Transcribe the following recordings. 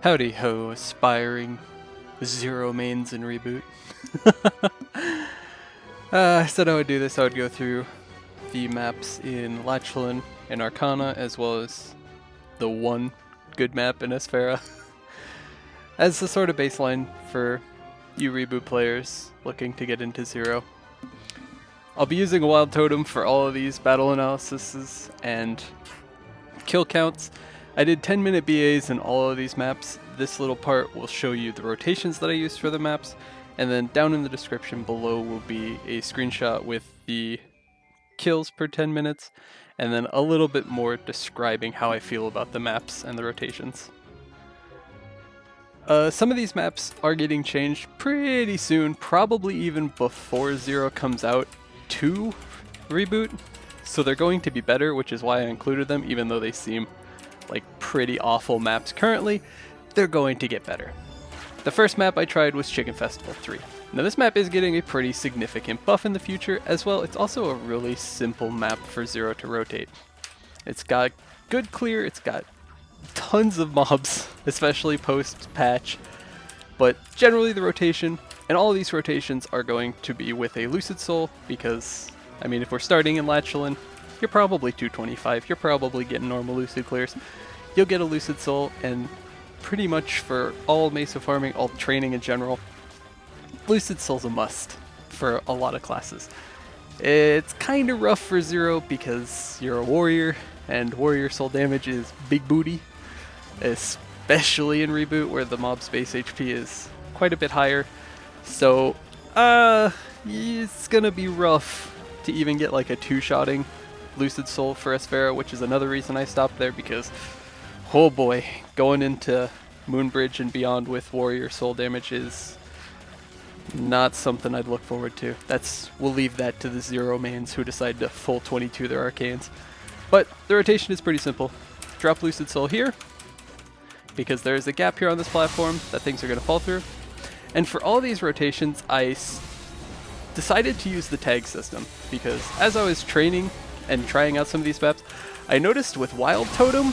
Howdy ho, aspiring zero mains in Reboot. I said I would do this. I would go through the maps in Lachlan and Arcana, as well as the one good map in Esphera, as the sort of baseline for you Reboot players looking to get into Zero. I'll be using a wild totem for all of these battle analyses and kill counts. I did 10-minute BAs in all of these maps. This little part will show you the rotations that I used for the maps, and then down in the description below will be a screenshot with the kills per 10 minutes, and then a little bit more describing how I feel about the maps and the rotations. Some of these maps are getting changed pretty soon, probably even before Zero comes out to Reboot, so they're going to be better, which is why I included them, even though they seem like pretty awful maps currently. They're going to get better. The first map I tried was Chicken Festival 3. Now this map is getting a pretty significant buff in the future. As well, it's also a really simple map for Zero to rotate. It's got good clear, it's got tons of mobs, especially post-patch, but generally the rotation, and all of these rotations are going to be with a Lucid Soul, because, I mean, if we're starting in Lachlan, you're probably 225, you're probably getting normal Lucid clears. You'll get a Lucid Soul, and pretty much for all Mesa farming, all training in general, Lucid Soul's a must for a lot of classes. It's kind of rough for Zero because you're a warrior, and warrior soul damage is big booty, especially in Reboot where the mob space HP is quite a bit higher. So, it's gonna be rough to even get like a two-shotting Lucid Soul for Esphera, which is another reason I stopped there, because oh boy, going into Moonbridge and beyond with warrior soul damage is not something I'd look forward to. We'll leave that to the Zero mains who decide to full 22 their arcanes. But the rotation is pretty simple. Drop Lucid Soul here, because there's a gap here on this platform that things are going to fall through. And for all these rotations, I decided to use the tag system, because as I was training and trying out some of these maps, I noticed with Wild Totem,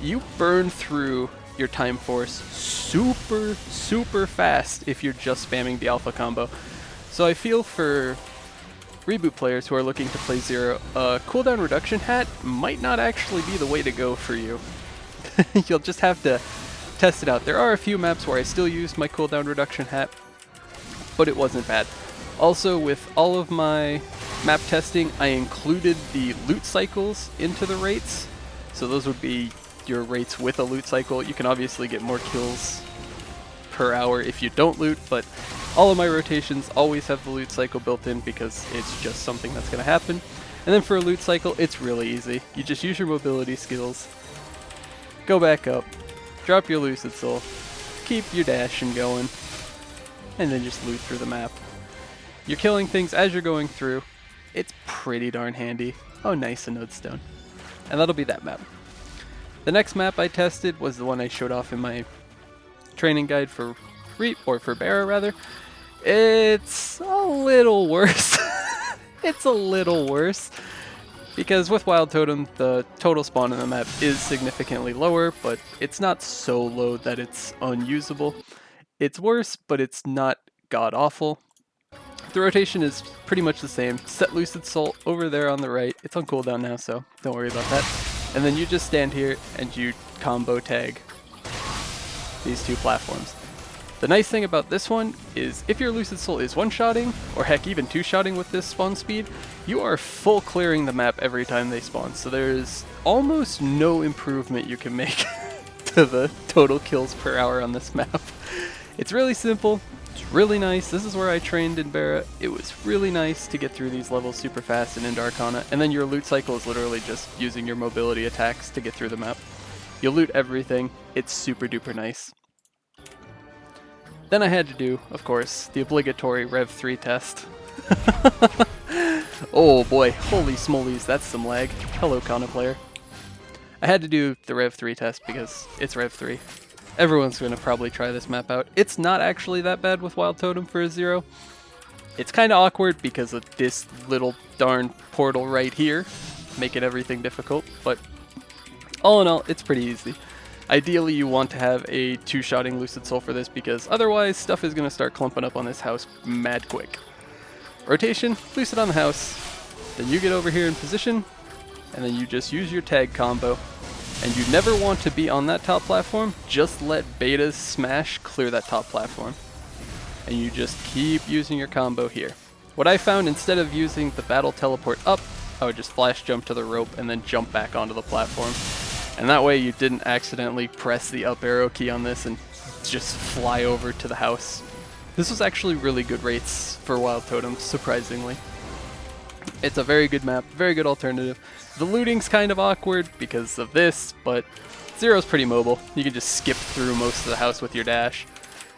you burn through your Time Force super fast if you're just spamming the Alpha combo. So I feel for Reboot players who are looking to play Zero, a cooldown reduction hat might not actually be the way to go for you. You'll just have to test it out. There are a few maps where I still used my cooldown reduction hat, but it wasn't bad. Also, with all of my map testing, I included the loot cycles into the rates. So those would be your rates with a loot cycle. You can obviously get more kills per hour if you don't loot, but all of my rotations always have the loot cycle built in because it's just something that's going to happen. And then for a loot cycle, it's really easy. You just use your mobility skills, go back up, drop your Lucid Soul, keep your dashing going, and then just loot through the map. You're killing things as you're going through. It's pretty darn handy. Oh nice, a Nodestone. And that'll be that map. The next map I tested was the one I showed off in my training guide for Bera rather. It's a little worse. It's a little worse, because with Wild Totem, the total spawn in the map is significantly lower, but it's not so low that it's unusable. It's worse, but it's not god-awful. The rotation is pretty much the same. Set Lucid Soul over there on the right. It's on cooldown now, so don't worry about that. And then you just stand here and you combo tag these two platforms. The nice thing about this one is if your Lucid Soul is one-shotting, or heck even two-shotting with this spawn speed, you are full clearing the map every time they spawn. So there's almost no improvement you can make to the total kills per hour on this map. It's really simple. It's really nice. This is where I trained in Bera. It was really nice to get through these levels super fast and into Arcana, and then your loot cycle is literally just using your mobility attacks to get through the map. You'll loot everything. It's super duper nice. Then I had to do, of course, the obligatory Rev 3 test. Oh boy, holy smolies, that's some lag. Hello, Kana player. I had to do the Rev 3 test because it's Rev 3. Everyone's going to probably try this map out. It's not actually that bad with Wild Totem for a Zero. It's kind of awkward because of this little darn portal right here, making everything difficult, but all in all, it's pretty easy. Ideally, you want to have a 2-shotting Lucid Soul for this because otherwise stuff is going to start clumping up on this house mad quick. Rotation, Lucid on the house, then you get over here in position, and then you just use your tag combo. And you never want to be on that top platform, just let betas smash clear that top platform. And you just keep using your combo here. What I found, instead of using the battle teleport up, I would just flash jump to the rope and then jump back onto the platform. And that way you didn't accidentally press the up arrow key on this and just fly over to the house. This was actually really good rates for wild totems, surprisingly. It's a very good map, very good alternative. The looting's kind of awkward because of this, but Zero's pretty mobile. You can just skip through most of the house with your dash,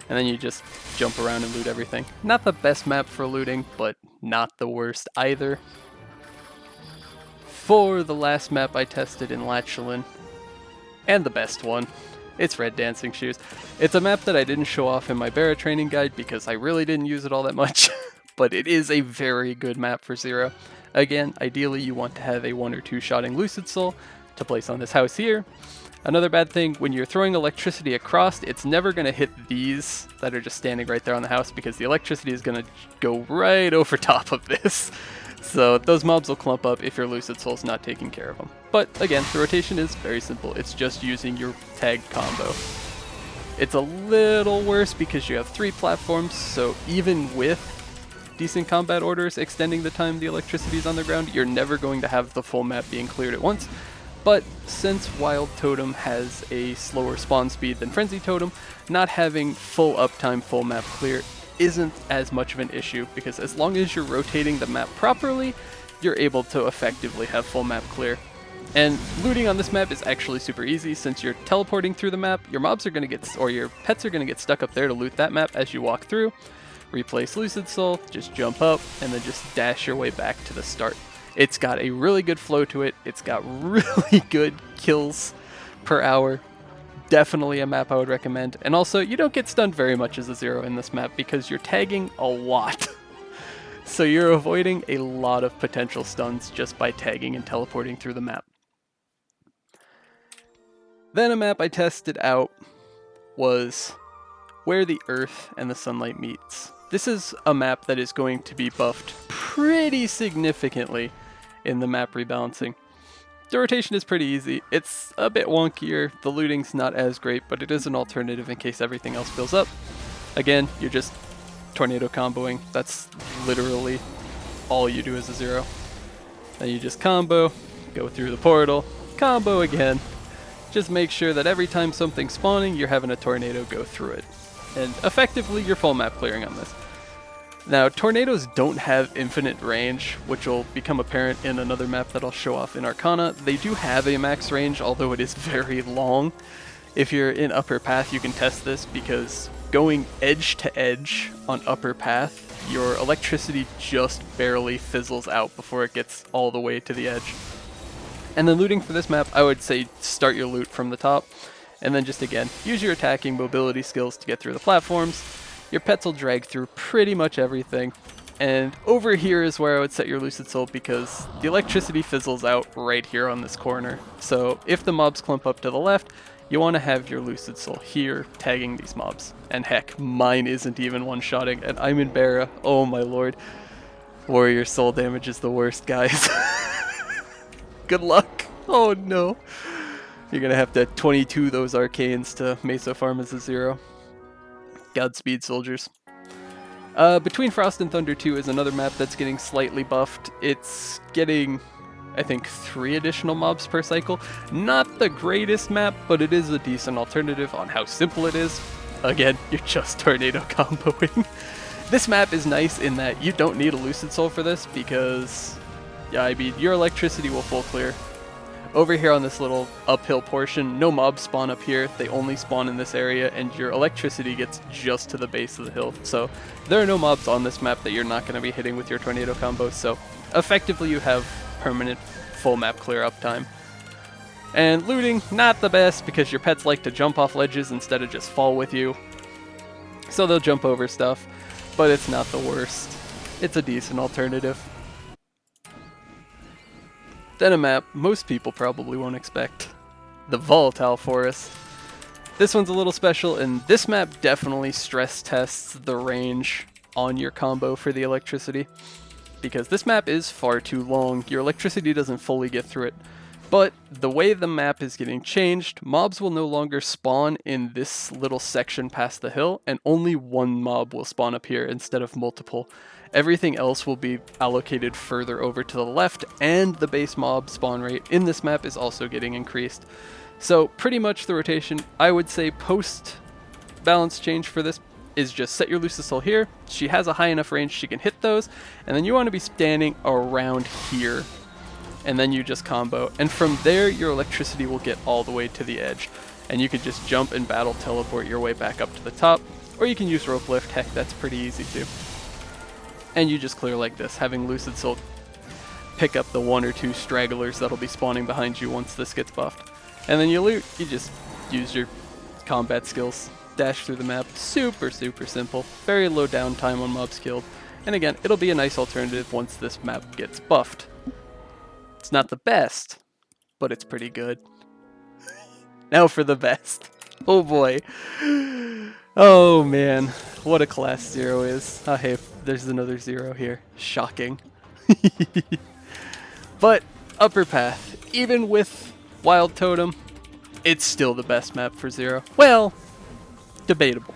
and then you just jump around and loot everything. Not the best map for looting, but not the worst either. For the last map I tested in Lachlan, and the best one, it's Red Dancing Shoes. It's a map that I didn't show off in my Bera training guide because I really didn't use it all that much, but it is a very good map for Zero. Again, ideally you want to have a 1 or 2-shotting Lucid Soul to place on this house here. Another bad thing, when you're throwing electricity across, it's never going to hit these that are just standing right there on the house because the electricity is going to go right over top of this. So those mobs will clump up if your Lucid Soul's not taking care of them. But again, the rotation is very simple. It's just using your tag combo. It's a little worse because you have 3 platforms, so even with decent combat orders extending the time the electricity is on the ground, you're never going to have the full map being cleared at once. But since Wild Totem has a slower spawn speed than Frenzy Totem, not having full uptime, full map clear isn't as much of an issue, because as long as you're rotating the map properly, you're able to effectively have full map clear. And looting on this map is actually super easy. Since you're teleporting through the map, your mobs are going to get, or your pets are going to get stuck up there to loot that map as you walk through. Replace Lucid Soul, just jump up, and then just dash your way back to the start. It's got a really good flow to it. It's got really good kills per hour. Definitely a map I would recommend. And also, you don't get stunned very much as a Zero in this map because you're tagging a lot. So you're avoiding a lot of potential stuns just by tagging and teleporting through the map. Then a map I tested out was Where the Earth and the Sunlight Meets. This is a map that is going to be buffed pretty significantly in the map rebalancing. The rotation is pretty easy. It's a bit wonkier, the looting's not as great, but it is an alternative in case everything else fills up. Again, you're just tornado comboing. That's literally all you do as a Zero. Then you just combo, go through the portal, combo again. Just make sure that every time something's spawning, you're having a tornado go through it. And effectively, you're full map clearing on this. Now, tornadoes don't have infinite range, which will become apparent in another map that I'll show off in Arcana. They do have a max range, although it is very long. If you're in Upper Path, you can test this, because going edge to edge on Upper Path, your electricity just barely fizzles out before it gets all the way to the edge. And then looting for this map, I would say start your loot from the top, and then just again, use your attacking mobility skills to get through the platforms. Your pets will drag through pretty much everything. And over here is where I would set your Lucid Soul, because the electricity fizzles out right here on this corner. So if the mobs clump up to the left, you want to have your Lucid Soul here tagging these mobs. And heck, mine isn't even one-shotting, and I'm in Bera. Oh my lord. Warrior soul damage is the worst, guys. Good luck. Oh no. You're gonna have to 22 those arcanes to Mesa farm as a Zero. Godspeed, soldiers. Between Frost and Thunder 2 is another map that's getting slightly buffed. It's getting, I think, 3 additional mobs per cycle. Not the greatest map, but it is a decent alternative on how simple it is. Again, you're just tornado comboing. This map is nice in that you don't need a Lucid Soul for this, because, yeah, I mean, your electricity will full clear. Over here on this little uphill portion, no mobs spawn up here. They only spawn in this area, and your electricity gets just to the base of the hill. So there are no mobs on this map that you're not going to be hitting with your tornado combo. So effectively you have permanent full map clear uptime. And looting, not the best, because your pets like to jump off ledges instead of just fall with you. So they'll jump over stuff, but it's not the worst. It's a decent alternative. Then a map most people probably won't expect. The Volatile Forest. This one's a little special, and this map definitely stress tests the range on your combo for the electricity, because this map is far too long. Your electricity doesn't fully get through it. But the way the map is getting changed, mobs will no longer spawn in this little section past the hill, and only one mob will spawn up here instead of multiple. Everything else will be allocated further over to the left, and the base mob spawn rate in this map is also getting increased. So pretty much the rotation, I would say post balance change for this is just set your Lucid Soul here. She has a high enough range she can hit those, and then you want to be standing around here, and then you just combo. And from there, your electricity will get all the way to the edge, and you could just jump and battle teleport your way back up to the top, or you can use rope lift. Heck, that's pretty easy too. And you just clear like this, having Lucid Soul pick up the 1 or 2 stragglers that'll be spawning behind you once this gets buffed. And then you loot. You just use your combat skills, dash through the map. Super, super simple. Very low downtime on mobs killed. And again, it'll be a nice alternative once this map gets buffed. It's not the best, but it's pretty good. Now for the best. Oh boy. Oh man, what a class 0 is. Oh hey, there's another 0 here. Shocking. But Upper Path, even with Wild Totem, it's still the best map for 0. Well, debatable.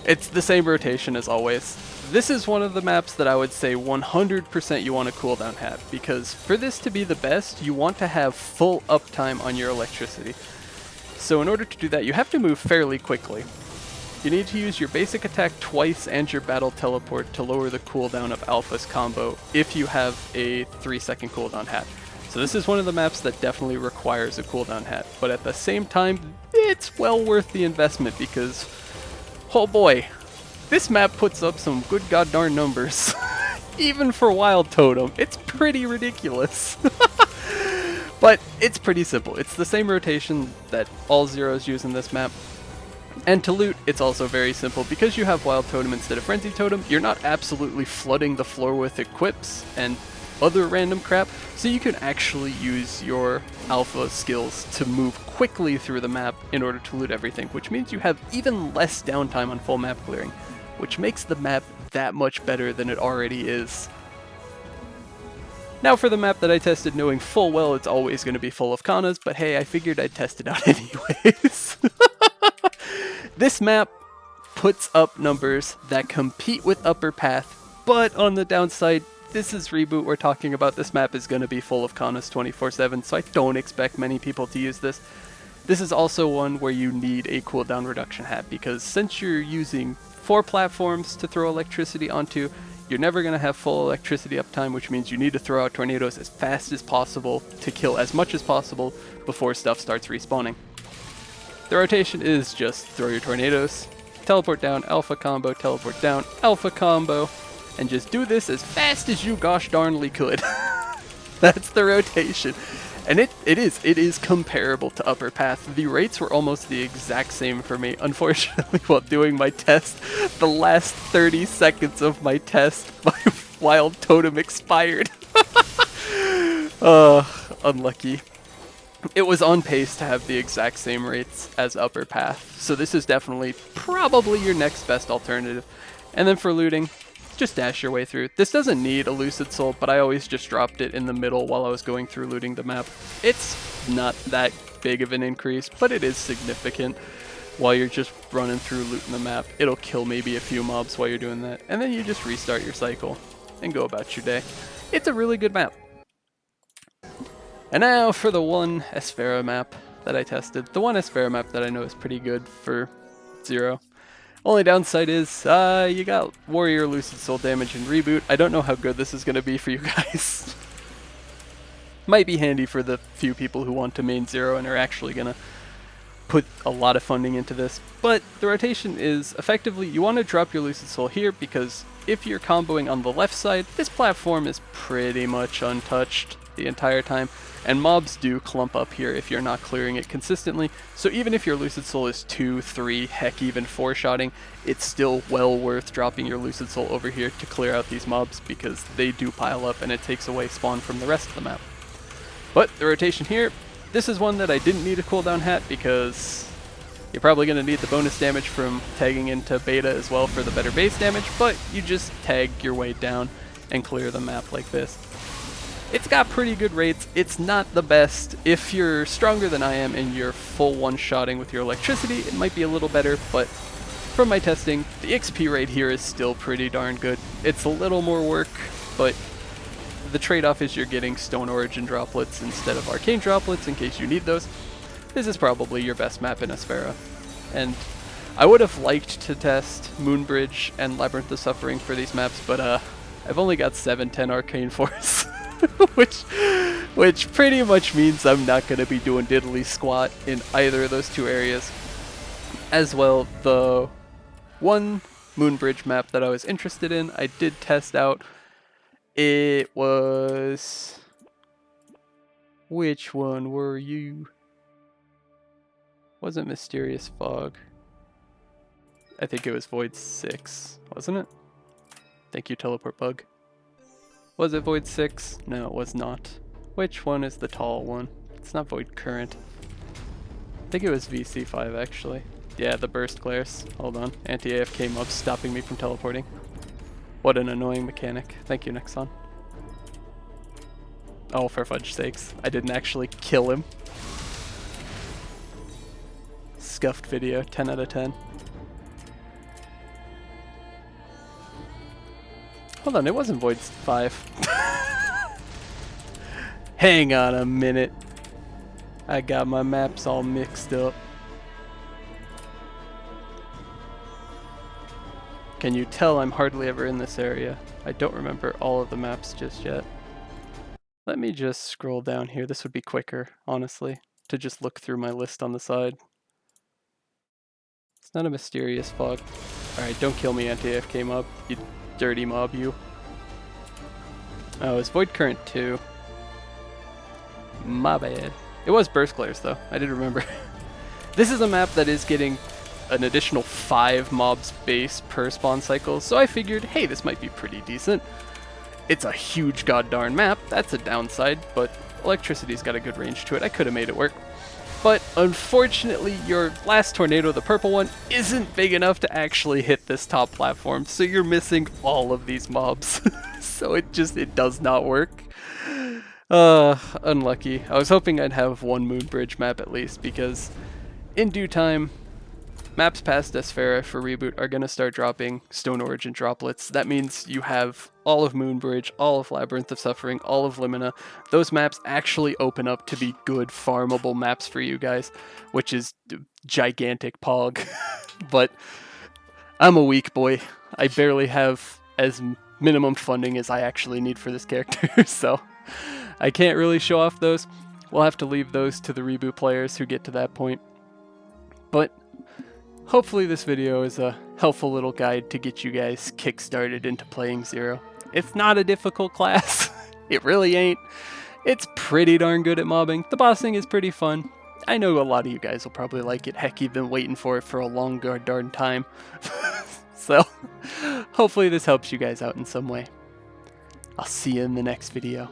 It's the same rotation as always. This is one of the maps that I would say 100% you want a cooldown hat, because for this to be the best, you want to have full uptime on your electricity. So in order to do that, you have to move fairly quickly. You need to use your basic attack twice and your battle teleport to lower the cooldown of Alpha's combo if you have a 3-second cooldown hat. So this is one of the maps that definitely requires a cooldown hat, but at the same time, it's well worth the investment because, oh boy, this map puts up some good goddamn numbers. Even for Wild Totem, it's pretty ridiculous. But it's pretty simple. It's the same rotation that all 0s use in this map. And to loot, it's also very simple. Because you have Wild Totem instead of Frenzy Totem, you're not absolutely flooding the floor with equips and other random crap, so you can actually use your alpha skills to move quickly through the map in order to loot everything, which means you have even less downtime on full map clearing, which makes the map that much better than it already is. Now for the map that I tested, knowing full well it's always going to be full of Kanas, but hey, I figured I'd test it out anyways. This map puts up numbers that compete with Upper Path, but on the downside, this is Reboot we're talking about. This map is going to be full of Kanas 24/7, so I don't expect many people to use this. This is also one where you need a cooldown reduction hat, because since you're using 4 platforms to throw electricity onto, you're never going to have full electricity uptime, which means you need to throw out tornadoes as fast as possible to kill as much as possible before stuff starts respawning. The rotation is just throw your tornadoes, teleport down, alpha combo, teleport down, alpha combo, and just do this as fast as you gosh darnly could. That's the rotation. And it is comparable to Upper Path. The rates were almost the exact same for me. Unfortunately, while doing my test, the last 30 seconds of my test, my Wild Totem expired. Unlucky. It was on pace to have the exact same rates as Upper Path, so this is definitely probably your next best alternative. And then for looting, just dash your way through. This doesn't need a Lucid Soul, but I always just dropped it in the middle while I was going through looting the map. It's not that big of an increase, but it is significant. While you're just running through looting the map, it'll kill maybe a few mobs while you're doing that, and then you just restart your cycle and go about your day. It's a really good map. And now for the one Esphera map that I tested. The one Esphera map that I know is pretty good for 0. Only downside is, you got Warrior Lucid Soul damage in Reboot. I don't know how good this is going to be for you guys. Might be handy for the few people who want to main 0 and are actually going to put a lot of funding into this. But the rotation is effectively, you want to drop your Lucid Soul here, because if you're comboing on the left side, this platform is pretty much untouched the entire time, and mobs do clump up here if you're not clearing it consistently. So even if your Lucid Soul is 2, 3, heck even 4-shotting, it's still well worth dropping your Lucid Soul over here to clear out these mobs, because they do pile up and it takes away spawn from the rest of the map. But the rotation here, this is one that I didn't need a cooldown hat, because You're probably going to need the bonus damage from tagging into Beta as well for the better base damage, but you just tag your way down and clear the map like this. It's got pretty good rates. It's not the best. If you're stronger than I am and you're full one-shotting with your electricity, it might be a little better, but from my testing, the XP rate here is still pretty darn good. It's a little more work, but the trade-off is you're getting Stone Origin droplets instead of Arcane droplets in case you need those. This is probably your best map in Esphera. And I would have liked to test Moonbridge and Labyrinth of Suffering for these maps, but I've only got 710 Arcane Force. which pretty much means I'm not going to be doing diddly squat in either of those two areas. As well, the one Moonbridge map that I was interested in, I did test out. It was... Which one were you? Wasn't Mysterious Fog. I think it was Void 6, wasn't it? Thank you, Teleport Bug. Was it Void 6? No, it was not. Which one is the tall one? It's not Void Current. I think it was VC5 actually. Yeah, the Burst Glares. Hold on. Anti-AFK mobs stopping me from teleporting. What an annoying mechanic. Thank you, Nexon. Oh, for fudge sakes. I didn't actually kill him. Scuffed video. 10 out of 10. Hold on, it wasn't Void 5. Hang on a minute. I got my maps all mixed up. Can you tell I'm hardly ever in this area? I don't remember all of the maps just yet. Let me just scroll down here. This would be quicker, honestly, to just look through my list on the side. It's not a Mysterious Fog. Alright, don't kill me, anti-AFK mob. You dirty mob, you. Oh, it's Void Current 2. My bad. It was Burst Glares, though. I did remember. This is a map that is getting an additional 5 mobs base per spawn cycle, so I figured, hey, this might be pretty decent. It's a huge goddarn map. That's a downside, but electricity's got a good range to it. I could have made it work. But unfortunately, your last tornado, the purple one, isn't big enough to actually hit this top platform, so you're missing all of these mobs. So it does not work. Unlucky. I was hoping I'd have one Moonbridge map at least, because in due time, maps past Esphera for Reboot are going to start dropping Stone Origin droplets. That means you have all of Moonbridge, all of Labyrinth of Suffering, all of Limina. Those maps actually open up to be good farmable maps for you guys, which is gigantic pog. But I'm a weak boy. I barely have as minimum funding as I actually need for this character, so I can't really show off those. We'll have to leave those to the Reboot players who get to that point. But hopefully this video is a helpful little guide to get you guys kick-started into playing Zero. It's not a difficult class. It really ain't. It's pretty darn good at mobbing. The bossing is pretty fun. I know a lot of you guys will probably like it. Heck, you've been waiting for it for a long darn time. So, hopefully this helps you guys out in some way. I'll see you in the next video.